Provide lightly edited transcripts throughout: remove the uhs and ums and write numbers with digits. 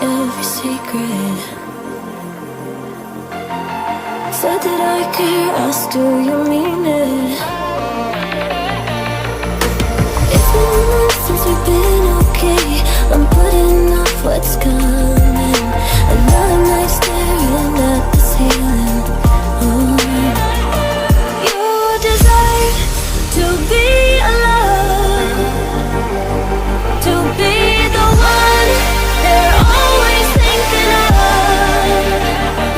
every secret. Said that I care, asked do you mean it? It's been months since we've been okay. I'm putting off what's coming. Another night staring at the ceiling. You desire to be alone, to be the one they're always thinking of.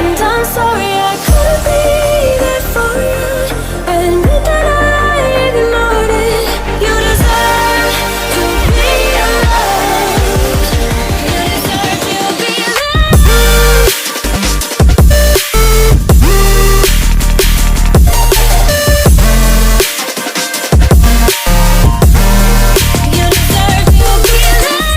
And I'm sorry I couldn't be there for you. Admit that I ignored it. You deserve to be alone. You deserve to be alone. You deserve to be alone.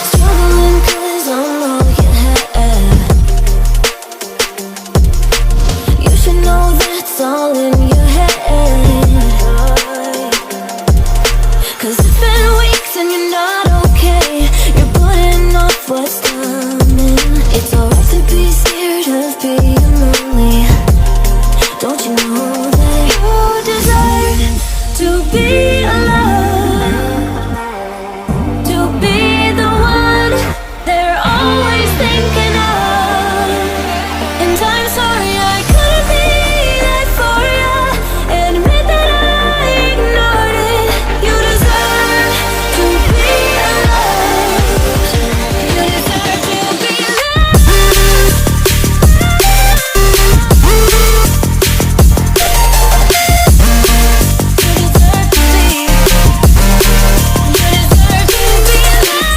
Struggling 'cause I'm all you had. You should know that's all in your head. 'Cause it's been weeks and you're not okay. You're putting off what's coming. It's alright to be scared of being lonely. Don't you know that you deserve to be alone, to be the one they're always thinking of? And I'm sorry I couldn't be there for you. Admit that I ignored it. You deserve to be alone. You deserve to be alone. You deserve to be. You deserve to be alone.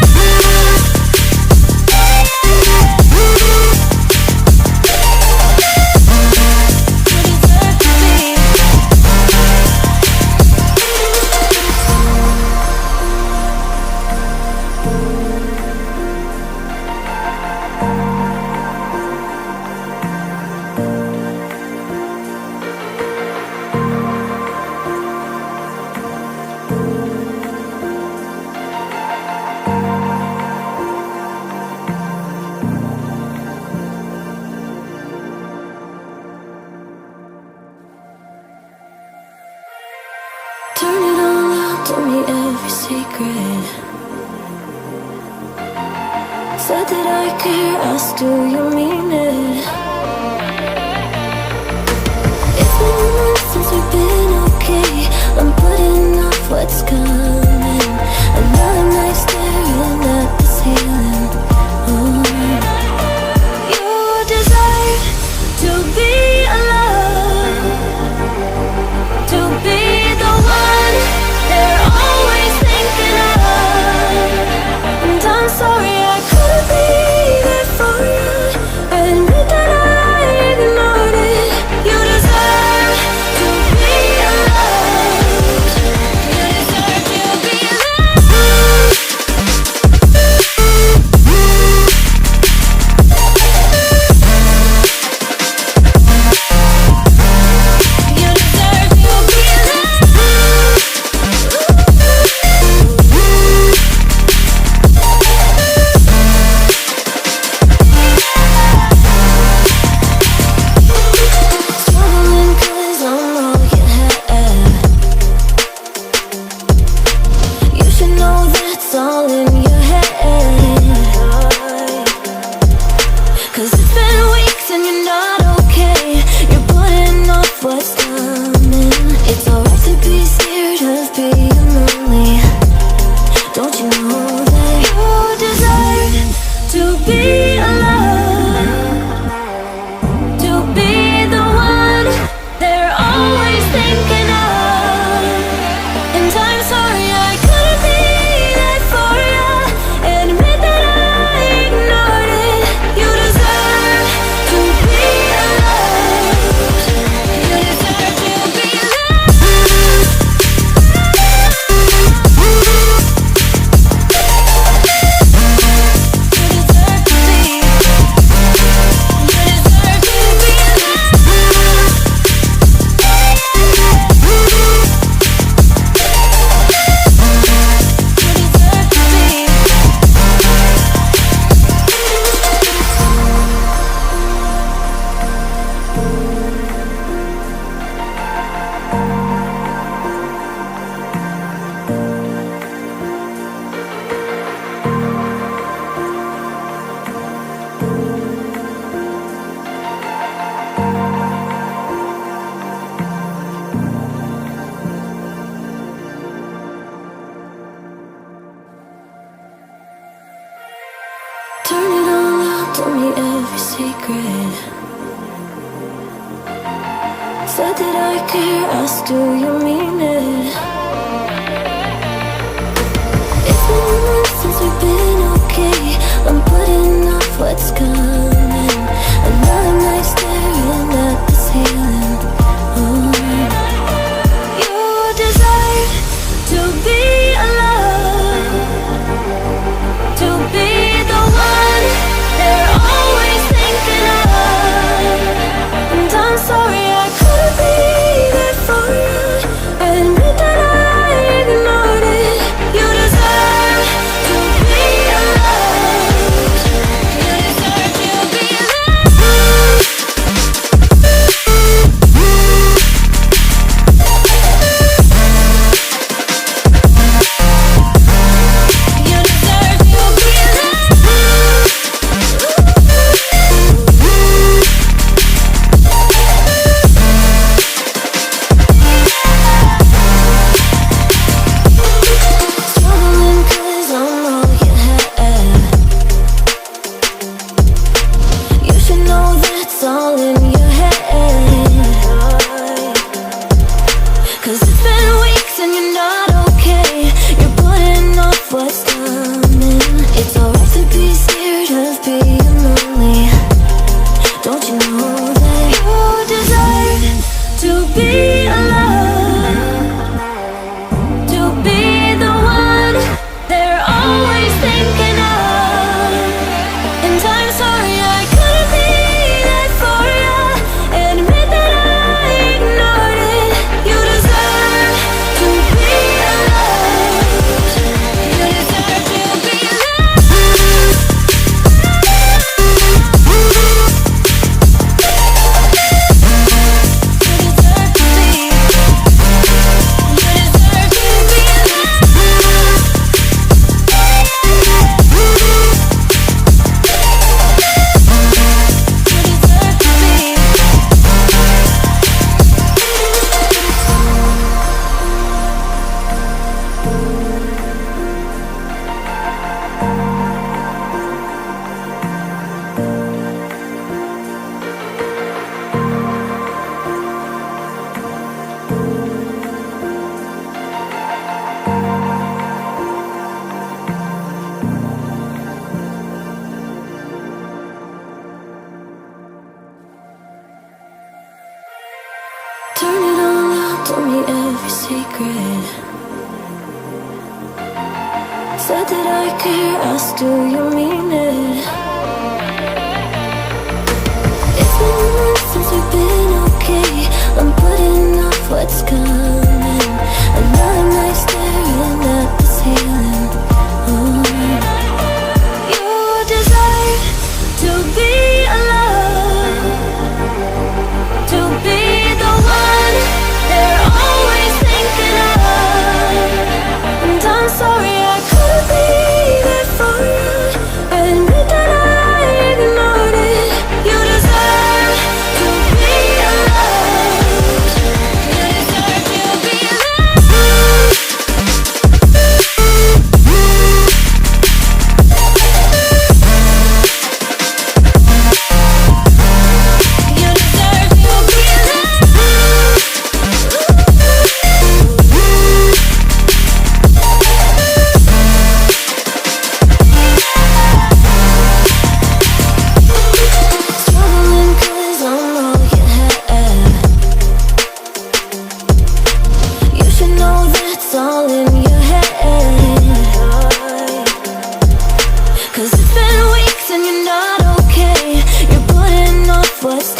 Turn it all out, tell me every secret. Said that I care, asked do you mean it? It's been months since we've been okay. I'm putting off what's coming. Another night staring at the ceiling. You desire to be alone, to be the one they're always thinking of. And I'm sorry I couldn't be there for you. Admit that I ignored it. You deserve to be alone. You deserve to be alone. told me every secret. Said that I care, asked do you mean it? It's been a month since we've been okay. I'm putting off what's coming. Another night staring at the ceiling. You desire to be alone, to be the one they're always thinking of. And I'm sorry I couldn't be there for you. Admit that I ignored it. You deserve to be alone. You deserve to be alone. You deserve to be alone. Struggling 'cause I'm all you had. You should know that's all in your head. 'Cause it's been weeks and you're not okay. You're putting off what's coming. It's alright to be scared of being lonely. Don't you know that you deserve to be alone, to be the one they're always thinking of? And I'm sorry I couldn't be there for you. Admit that I ignored it. You deserve to be alone. You deserve to be alone. You deserve to be. You deserve to be alone. You deserve to be. Turn it all out, told me every secret. Said that I care, asked do you mean it? It's been a month since we've been okay. I'm putting off what's coming. Another night staring at the ceiling. You desire to be alone, to be the one they're always thinking of. And I'm sorry I couldn't be there for you. Admit that I ignored it. You deserve to be alone. You deserve to be alone. You deserve to be alone. Struggling 'cause I'm all you had. You should know that's all in your head. 'Cause it's been weeks and you're not okay. You're putting off what's